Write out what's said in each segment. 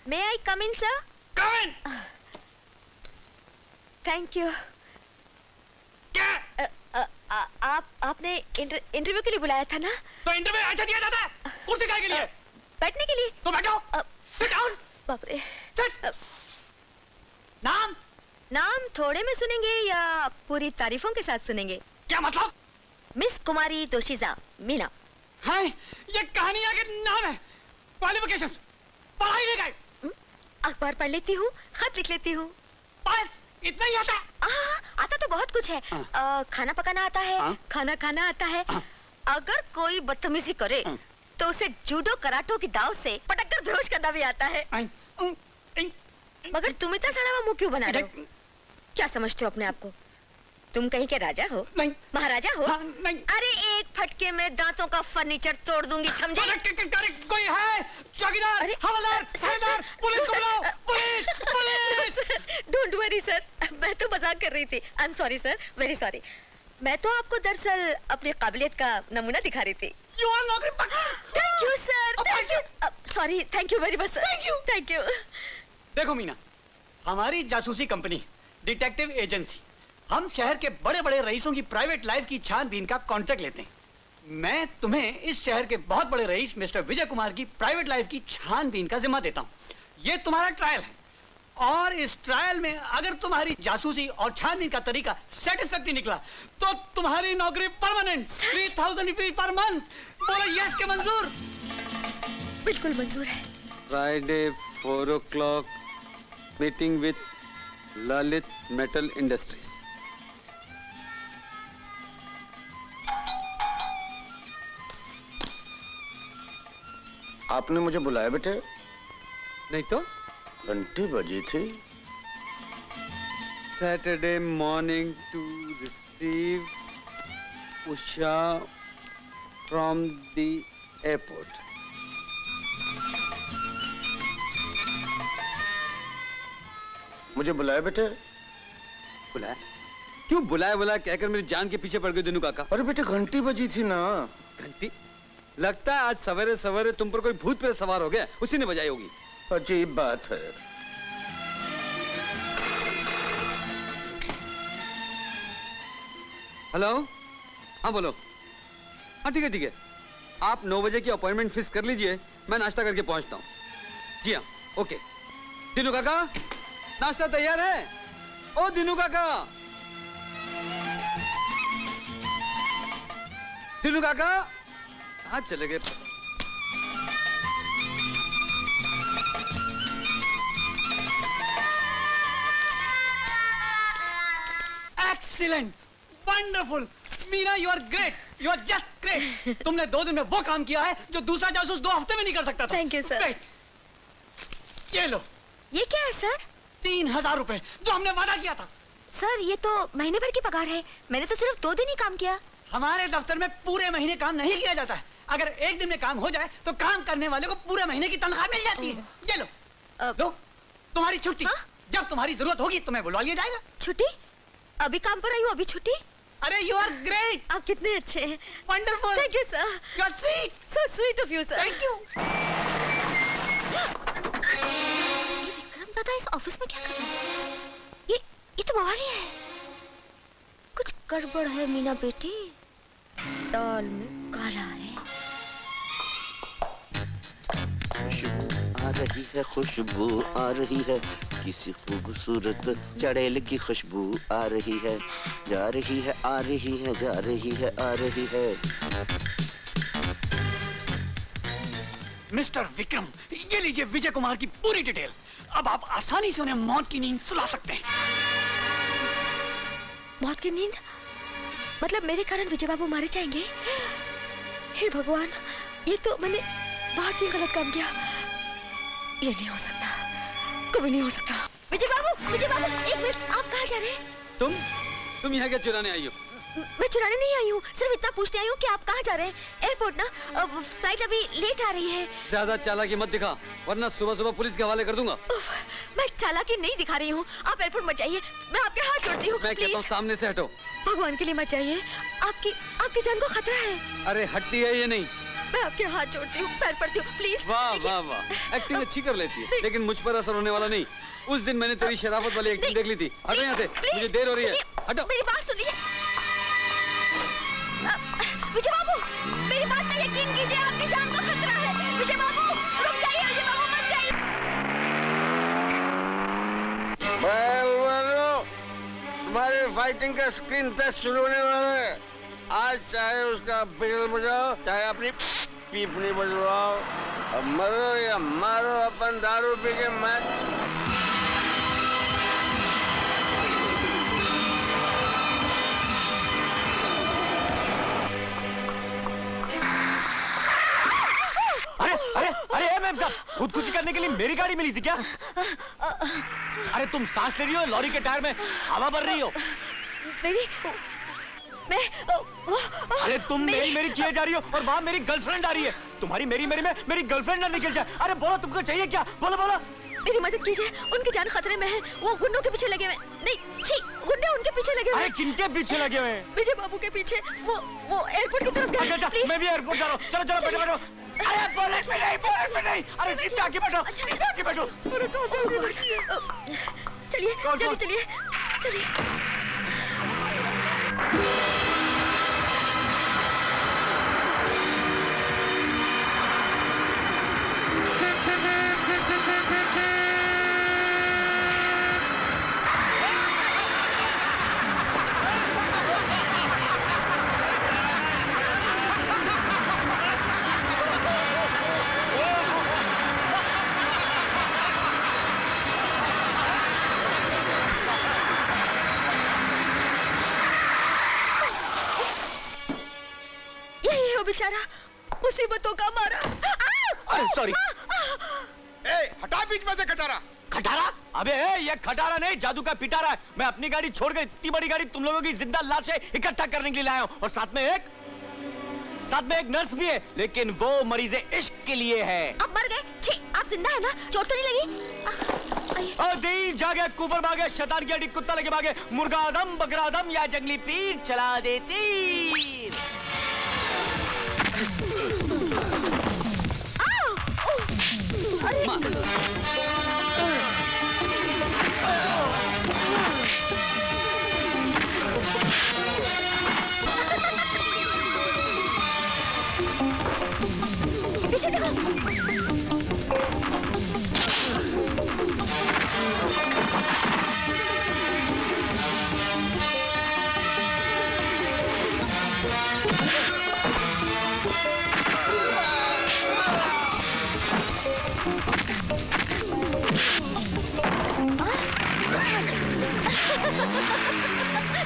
May I come in, sir? Come in. Thank you. क्या? आपने interview के लिए बुलाया था ना? तो इंटरव्यू ऐसा दिया जाता है? कुर्सी काय के लिए? बैठने के लिए। तो बैठो। Sit down. बाप रे। नाम? नाम थोड़े में सुनेंगे या पूरी तारीफों के साथ सुनेंगे? क्या मतलब? मिस कुमारी दोशीजा मीना। है? ये कहानियाँ के नाम है। क्वालिफिकेशंस, पढ़ाई लिखाई। अखबार पढ़ लेती हूँ, खत लिख लेती हूँ। बस इतना ही आता है? आता तो बहुत कुछ है। खाना पकाना आता है, खाना खाना आता है। अगर कोई बदतमीजी करे तो उसे जूडो कराटो की दाव से पटक कर बेहोश करना भी आता है। मगर तुम इतना सड़ा हुआ मुंह क्यों बना रहे हो? क्या समझते हो अपने आप को? तुम कहीं के राजा हो? नहीं। महाराजा हो? नहीं। अरे एक फटके में दांतों का फर्नीचर तोड़ दूंगी, समझे? कोई है? चौकीदार, हवलदार, थानेदार, पुलिस को बुलाओ, police, police! Don't worry sir, मैं तो मजाक कर रही थी। I am sorry sir, very sorry. मैं तो आपको दरअसल अपनी काबिलियत का नमूना दिखा रही थी। You are नौकरी पक्का। Thank you sir, thank you. Sorry, thank you very much sir. Thank you, thank you. देखो मीना, हमारी जासूसी कंपनी डिटेक्टिव एजेंसी, हम शहर के बड़े बड़े रईसों की प्राइवेट लाइफ की छानबीन का कॉन्ट्रैक्ट लेते हैं। मैं तुम्हें इस शहर के बहुत बड़े रईस मिस्टर विजय कुमार की प्राइवेट लाइफ की छानबीन का जिम्मा देता हूँ। ये तुम्हारा ट्रायल है और इस ट्रायल में अगर तुम्हारी जासूसी और छानबीन का तरीका सेटिस्फैक्टरी निकला तो तुम्हारी नौकरी परमानेंट 3000 रुपीज पर मंथ। बोलो यस के मंजूर? बिल्कुल मंजूर है। Friday 4 o'clock meeting with Lalit Metal Industries. आपने मुझे बुलाया बेटे? नहीं तो घंटी बजी थी। Saturday morning to receive Usha from the airport. मुझे बुलाया बेटे? बुलाया? क्यों बुलाया बुलाया कहकर मेरी जान के पीछे पड़ गए दिनू काका। अरे बेटे घंटी बजी थी ना। घंटी? लगता है आज सवेरे सवेरे तुम पर कोई भूत पे सवार हो गया, उसी ने बजाई होगी। अजीब बात है। हेलो, हाँ बोलो। हाँ ठीक है ठीक है, आप 9 बजे की अपॉइंटमेंट फिक्स कर लीजिए, मैं नाश्ता करके पहुंचता हूँ। जी हाँ, ओके। दिनू काका, नाश्ता तैयार है? ओ दिनू काका, दिनू काका कहाँ चले गए? Excellent, wonderful, Meena you are great, you are just great. तुमने 2 दिन में वो काम किया है जो दूसरा जासूस 2 हफ्ते में नहीं कर सकता था। Thank you sir. ये लो। ये क्या है सर? 3000 रुपए जो हमने वादा किया था। सर ये तो महीने भर की पगार है, मैंने तो सिर्फ 2 दिन ही काम किया। हमारे दफ्तर में पूरे महीने काम नहीं किया जाता है। अगर एक दिन में काम हो जाए तो काम करने वाले को पूरे महीने की तनख्वाह मिल जाती है। ये लो, लो तुम्हारी छुट्टी। जब तुम्हारी जरूरत होगी तुम्हें बुलवा लिया जाएगा। छुट्टी? अभी काम पर आई हूँ, अभी छुट्टी? अरे यू आर ग्रेट, आप कितने अच्छे हैं। Wonderful, thank you sir. You are sweet, so sweet of you sir. Thank you. ये विक्रम दादा इस ऑफिस में क्या कर रहा है? ये तो मवाली है। कुछ गड़बड़ है मीना बेटी, दाल में काला है। खुशबू आ रही है, खुशबू आ रही है, किसी खूबसूरत चड़ेल की खुशबू आ रही है, जा रही है, आ रही है, जा रही है, आ रही है। मिस्टर विक्रम, ये लीजिए विजय कुमार की पूरी डिटेल। अब आप आसानी से उन्हें मौत की नींद सुला सकते हैं। मौत की नींद? मतलब मेरे कारण विजय बाबू मारे जाएंगे? हे भगवान, ये तो मैंने बहुत ही गलत काम किया। ये नहीं हो सकता, कभी नहीं हो सकता। विजय बाबू, एक मिनट, आप कहाँ जा रहे हैं? तुम यहाँ क्या चुराने आई हो? मैं चुराने नहीं आई हूँ, सिर्फ इतना पूछने आई हूँ कि आप कहाँ जा रहे हैं। एयरपोर्ट ना, फ्लाइट अभी लेट आ रही है। ज्यादा चालाकी मत दिखा, वरना सुबह सुबह पुलिस के हवाले कर दूंगा। मैं चालाकी नहीं दिखा रही हूँ, आप एयरपोर्ट मत जाइए, मैं आपके हाथ जोड़ती हूँ। मैं कहता हूँ सामने से हटो। भगवान के लिए मत जाइए, आपकी जान को खतरा है। अरे हटती है ये नहीं, मैं आपके हाथ जोड़ती हूँ, पैर पड़ती हूँ, प्लीज। वाह वाह वाह, एक्टिंग अच्छी कर लेती है, लेकिन मुझ पर असर होने वाला नहीं। उस दिन मैंने तेरी शराफत वाली एक्टिंग देख ली थी। हटो यहाँ से, मुझे देर हो रही है। हटो। मेरी बात सुनिए विजय बाबू, मेरी बात का यकीन कीजिए, आपकी जान का खतरा है। विजय बाबू रुक जाइए, विजय बाबू मत जाइए। तुम्हारे फाइटिंग का स्क्रीन टेस्ट शुरू होने वाला है। आज चाहे उसका बिगल बजाओ, चाहे अपनी पीपनी बजवाओ, अब मरो या मारो, अपन दारू पी के मत। अरे मैम साहब, खुदकुशी करने के लिए मेरी गाड़ी मिली थी क्या? अरे तुम सांस ले रही हो, लॉरी के टायर में हवा भर रही हो। अरे तुम मेरी किए जा रही हो और वहाँ मेरी गर्लफ्रेंड आ रही है। तुम्हारी मेरी में मेरी गर्लफ्रेंड ना निकल जाए। अरे बोलो, तुमको चाहिए क्या? बोलो बोलो। मेरी मदद कीजिए, उनकी जान खतरे में है। वो गुंडों के पीछे लगे हुए। नहीं, छी, गुंडे उनके पीछे लगे हुए। अरे किनके पीछे लगे हुए? विजय बाबू के पीछे। वो एयरपोर्ट की तरफ गए। अच्छा, मैं भी एयरपोर्ट जा रहा हूँ। चलो चलो बैठो। अरे बोलेट में नहीं। अरे सीट पे आके बैठो, सीट पे आके बैठो। अरे चलिए जल्दी चलिए। बेचारा मुसीबतों का मारा। अरे सॉरी। हटा बीच में से खटारा। खटारा? अबे ये खटारा नहीं, जादू का पिटारा है। मैं अपनी गाड़ी छोड़कर इतनी बड़ी गाड़ी तुम लोगों की जिंदा लाशें इकट्ठा करने के लिए लाया हूँ, और साथ में एक नर्स भी है, लेकिन वो मरीज़े इश्क के लिए है। आप मर गए? छी, आप जिंदा है ना? चोट तो नहीं लगी? दी जागे, कुफर भागे, शैतान की हड्डी कुत्ता लगे भागे, मुर्गा आदम, बकरा आदम या जंगली पीर चला देती। पीछे देखो।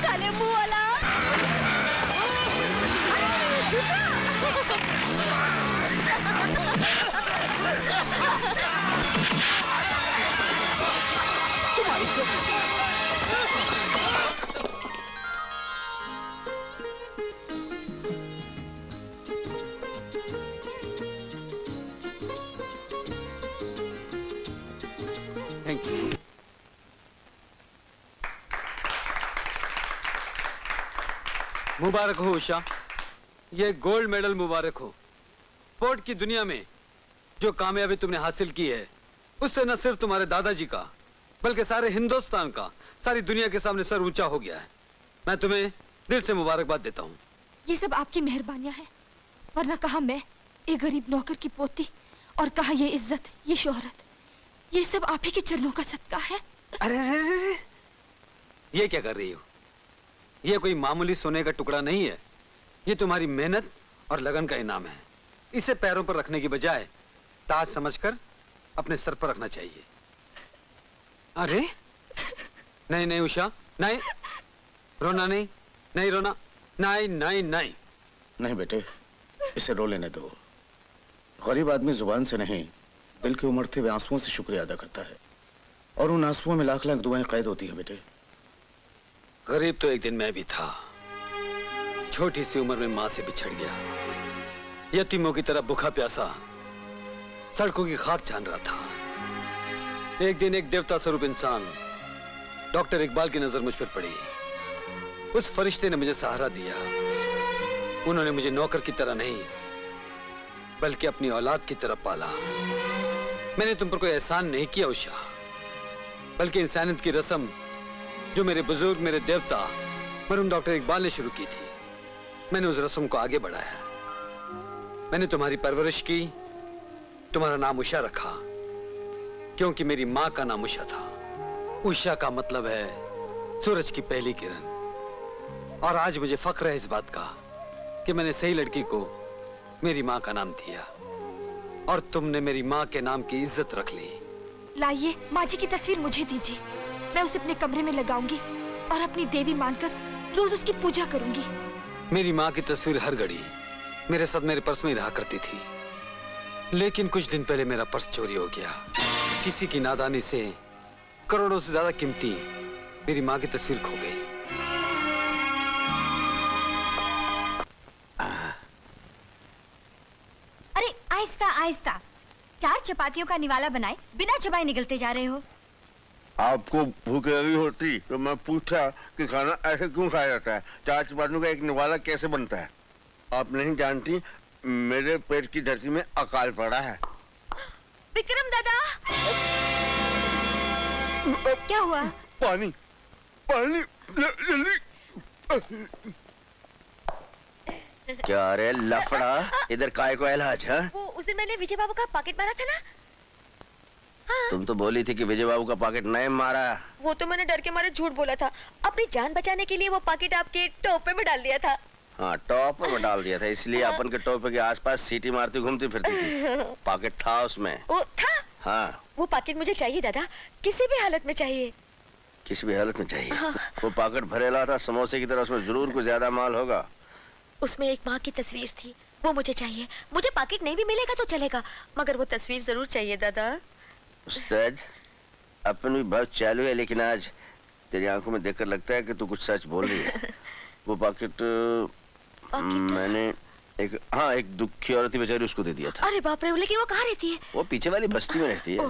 काले मुंह वाला। Thank you. मुबारक हो उषा, ये गोल्ड मेडल मुबारक हो। स्पोर्ट की दुनिया में जो कामयाबी तुमने हासिल की है, उससे न सिर्फ तुम्हारे दादाजी का बल्कि सारे हिंदुस्तान का, सारी दुनिया के सामने सर ऊंचा हो गया है। मैं तुम्हें दिल से मुबारकबाद देता हूँ। ये सब आपकी मेहरबानियां हैं, वरना कहा मैं एक गरीब नौकर की पोती, और कहा ये इज्जत, ये शोहरत, ये सब आप ही के चरणों का सदका है। अरे ये क्या कर रही हो? ये कोई मामूली सोने का टुकड़ा नहीं है, ये तुम्हारी मेहनत और लगन का इनाम है। इसे पैरों पर रखने की बजाय ताज समझकर अपने सर पर रखना चाहिए। अरे नहीं नहीं उषा, नहीं रोना, नहीं नहीं रोना, नहीं नहीं नहीं नहीं बेटे, इसे रो लेने दो। गरीब आदमी जुबान से नहीं, दिल के उमड़ते हुए आंसुओं से शुक्रिया अदा करता है, और उन आंसुओं में लाख लाख दुआएं कैद होती हैं बेटे। गरीब तो एक दिन मैं भी था, छोटी सी उम्र में मां से बिछड़ गया, यतीमों की तरह भूखा प्यासा सड़कों की खाक छान रहा था। एक दिन एक देवता स्वरूप इंसान डॉक्टर इकबाल की नजर मुझ पर पड़ी। उस फरिश्ते ने मुझे सहारा दिया। उन्होंने मुझे नौकर की तरह नहीं, बल्कि अपनी औलाद की तरफ पाला। मैंने तुम पर कोई एहसान नहीं किया उषा, बल्कि इंसानियत की रस्म जो मेरे बुजुर्ग, मेरे देवता मरहूम डॉक्टर इकबाल ने शुरू की थी, मैंने उस रस्म को आगे बढ़ाया। मैंने तुम्हारी परवरिश की, तुम्हारा नाम उषा रखा क्योंकि मेरी माँ का नाम उषा था। उषा का मतलब है सूरज की पहली किरण। और आज मुझे फक्र है इस बात का कि मैंने सही लड़की को मेरी माँ का नाम दिया और तुमने मेरी माँ के नाम की इज्जत रख ली। लाइए माँ जी की तस्वीर मुझे दीजिए, मैं उसे अपने कमरे में लगाऊंगी और अपनी देवी मानकर रोज उसकी पूजा करूंगी। मेरी माँ की तस्वीर हर घड़ी मेरे साथ मेरे पर्स में रहा करती थी, लेकिन कुछ दिन पहले मेरा पर्स चोरी हो गया। किसी की नादानी से करोड़ों से ज्यादा कीमती मेरी माँ की तस्वीर खो गई। अरे आहिस्ता आहिस्ता, 4 चपातियों का निवाला बनाए बिना चबाए निकलते जा रहे हो। आपको भूख लगी होती तो मैं पूछा कि खाना ऐसे क्यों खाया जाता है, 4 चपातियों का एक निवाला कैसे बनता है। आप नहीं जानती मेरे पेट की धरती में अकाल पड़ा है। विक्रम दादा, क्या हुआ? पानी पानी जल्दी। क्या रे लफड़ा, इधर काय को इलाज है? वो उसे मैंने विजय बाबू का पॉकेट मारा था ना। हाँ। तुम तो बोली थी कि विजय बाबू का पॉकेट नहीं मारा। वो तो मैंने डर के मारे झूठ बोला था। अपनी जान बचाने के लिए वो पॉकेट आपके टोपे में डाल दिया था। हाँ, टॉप में डाल दिया था, इसलिए अपन के टोपे के आसपास सीटी मारती घूमती फिरती थी। पॉकेट था उसमें। वो था? हाँ। वो पॉकेट मुझे चाहिए दादा, किसी भी हालत में चाहिए। किसी भी हालत में चाहिए? हाँ। वो पॉकेट भरेला था समोसे की तरह, उसमें जरूर कुछ ज्यादा माल होगा। उसमें एक माँ की तस्वीर थी, वो मुझे चाहिए। मुझे पॉकेट नहीं भी मिलेगा तो चलेगा, मगर वो तस्वीर जरूर चाहिए दादा। उस्ताद, अपन भी बहुत चालू है, लेकिन आज तेरी आंखों में देखकर लगता है कि तू कुछ सच बोल रही है। वो पॉकेट मैंने एक दुखी औरत बेचारी उसको दे दिया था। अरे बाप रे, लेकिन वो कहाँ रहती है? वो पीछे वाली बस्ती में रहती है।